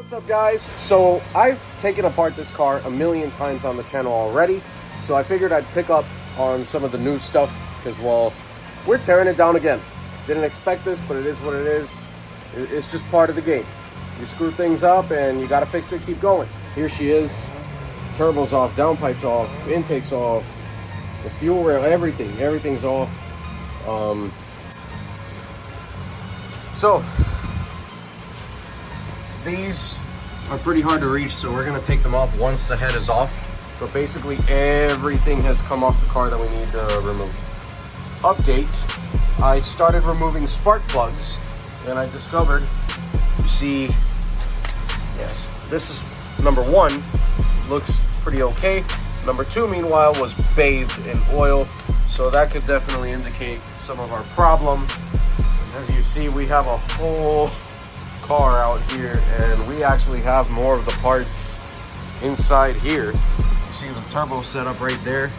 What's up, guys? So I've taken apart this car a million times on the channel already, so I figured I'd pick up on some of the new stuff because, well, we're tearing it down again. Didn't expect this, but it is what it is. It's just part of the game. You screw things up and you gotta fix it, keep going. Here she is. Turbo's off, downpipe's off, intake's off, the fuel rail, everything's off. So these are pretty hard to reach, so we're gonna take them off once the head is off. But basically everything has come off the car that we need to remove. Update, I started removing spark plugs and I discovered, you see, yes, this is number one, looks pretty okay. Number two, meanwhile, was bathed in oil, so that could definitely indicate some of our problem. As you see, we have a whole car out here, and we actually have more of the parts inside here. You see the turbo setup right there,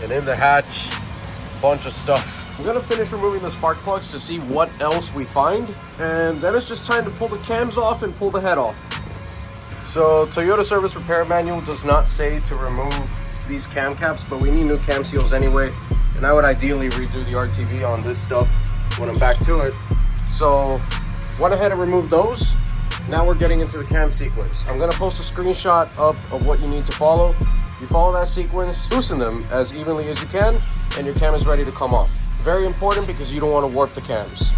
and in the hatch, a bunch of stuff. I'm gonna finish removing the spark plugs to see what else we find, and then it's just time to pull the cams off and pull the head off. So Toyota Service Repair Manual does not say to remove these cam caps, but we need new cam seals anyway, and I would ideally redo the RTV on this stuff when I'm back to it. So went ahead and removed those. Now we're getting into the cam sequence. I'm gonna post a screenshot up of what you need to follow. You follow that sequence, loosen them as evenly as you can, and your cam is ready to come off. Very important because you don't want to warp the cams.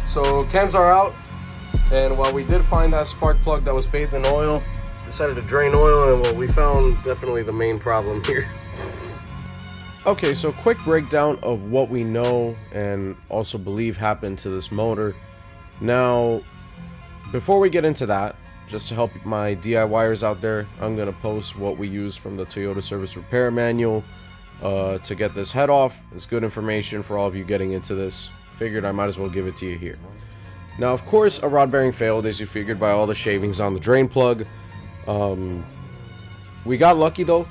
So cams are out, and while we did find that spark plug that was bathed in oil, decided to drain oil, and well, we found definitely the main problem here. Okay, so quick breakdown of what we know and also believe happened to this motor. Now, before we get into that, just to help my DIYers out there, I'm going to post what we use from the Toyota Service Repair Manual to get this head off. It's good information for all of you getting into this. Figured I might as well give it to you here. Now, of course, a rod bearing failed, as you figured by all the shavings on the drain plug. We got lucky though.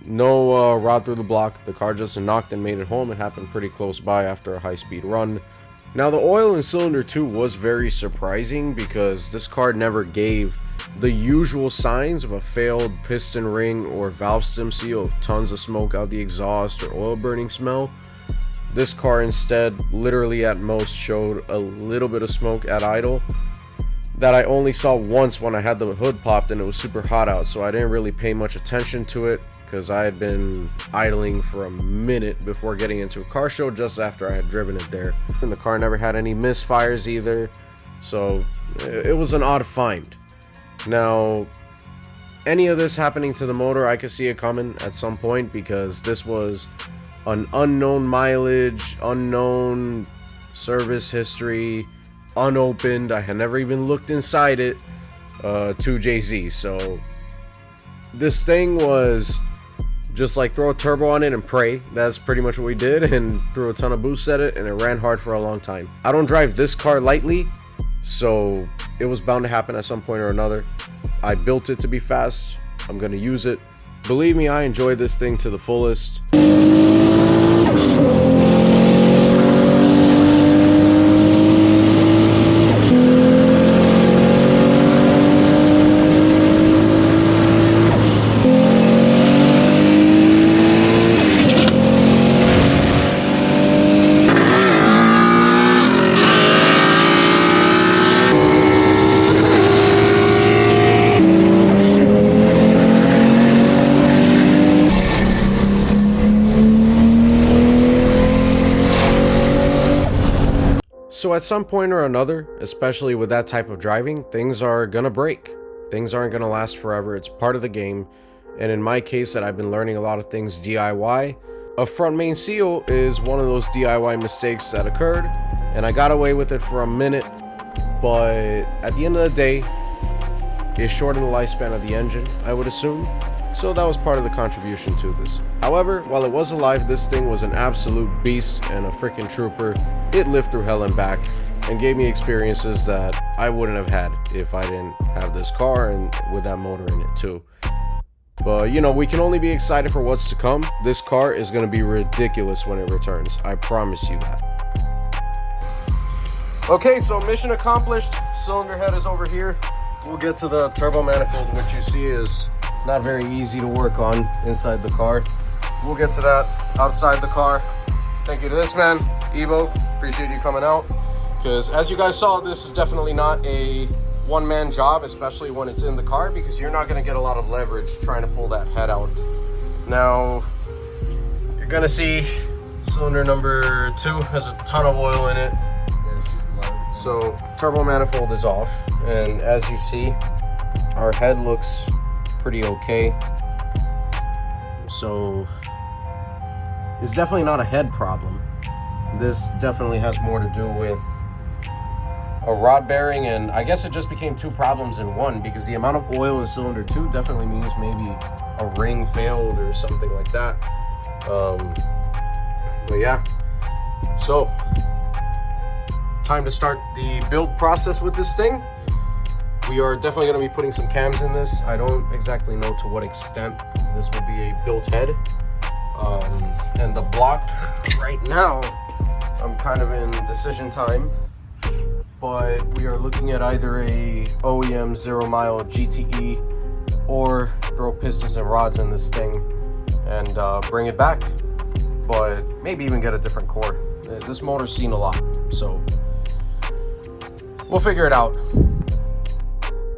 No rod through the block. The car just knocked and made it home. It happened pretty close by after a high-speed run. Now, the oil in cylinder 2 was very surprising because this car never gave the usual signs of a failed piston ring or valve stem seal, tons of smoke out the exhaust or oil burning smell. This car instead literally at most showed a little bit of smoke at idle that I only saw once when I had the hood popped and it was super hot out, so I didn't really pay much attention to it because I had been idling for a minute before getting into a car show just after I had driven it there. And the car never had any misfires either, so it was an odd find. Now, any of this happening to the motor, I could see it coming at some point because this was an unknown mileage, unknown service history, unopened. I had never even looked inside it. 2JZ. So this thing was just like throw a turbo on it and pray. That's pretty much what we did, and threw a ton of boost at it, and it ran hard for a long time. I don't drive this car lightly, so it was bound to happen at some point or another. I built it to be fast. I'm gonna use it. Believe me, I enjoy this thing to the fullest. So at some point or another, especially with that type of driving, things are gonna break. Things aren't gonna last forever. It's part of the game. And in my case, that I've been learning a lot of things DIY. A front main seal is one of those DIY mistakes that occurred, and I got away with it for a minute, but at the end of the day, it shortened the lifespan of the engine, I would assume. So that was part of the contribution to this. However, while it was alive, this thing was an absolute beast and a freaking trooper. It lived through hell and back and gave me experiences that I wouldn't have had if I didn't have this car and with that motor in it too. But you know, we can only be excited for what's to come. This car is going to be ridiculous when it returns. I promise you that. Okay, so mission accomplished. Cylinder head is over here. We'll get to the turbo manifold, which you see is not very easy to work on inside the car. We'll get to that outside the car. Thank you to this man, Evo. Appreciate you coming out. Because as you guys saw, this is definitely not a one-man job, especially when it's in the car, because you're not going to get a lot of leverage trying to pull that head out. Now, you're going to see cylinder number 2 has a ton of oil in it. So turbo manifold is off, and as you see, our head looks pretty okay. So it's definitely not a head problem. This definitely has more to do with a rod bearing, and I guess it just became 2 problems in one, because the amount of oil in cylinder 2 definitely means maybe a ring failed or something like that. But yeah, so time to start the build process with this thing. We are definitely going to be putting some cams in this. I don't exactly know to what extent this will be a built head. And the block right now, I'm kind of in decision time, but we are looking at either a OEM 0-mile GTE or throw pistons and rods in this thing and bring it back, but maybe even get a different core. This motor's seen a lot, so we'll figure it out.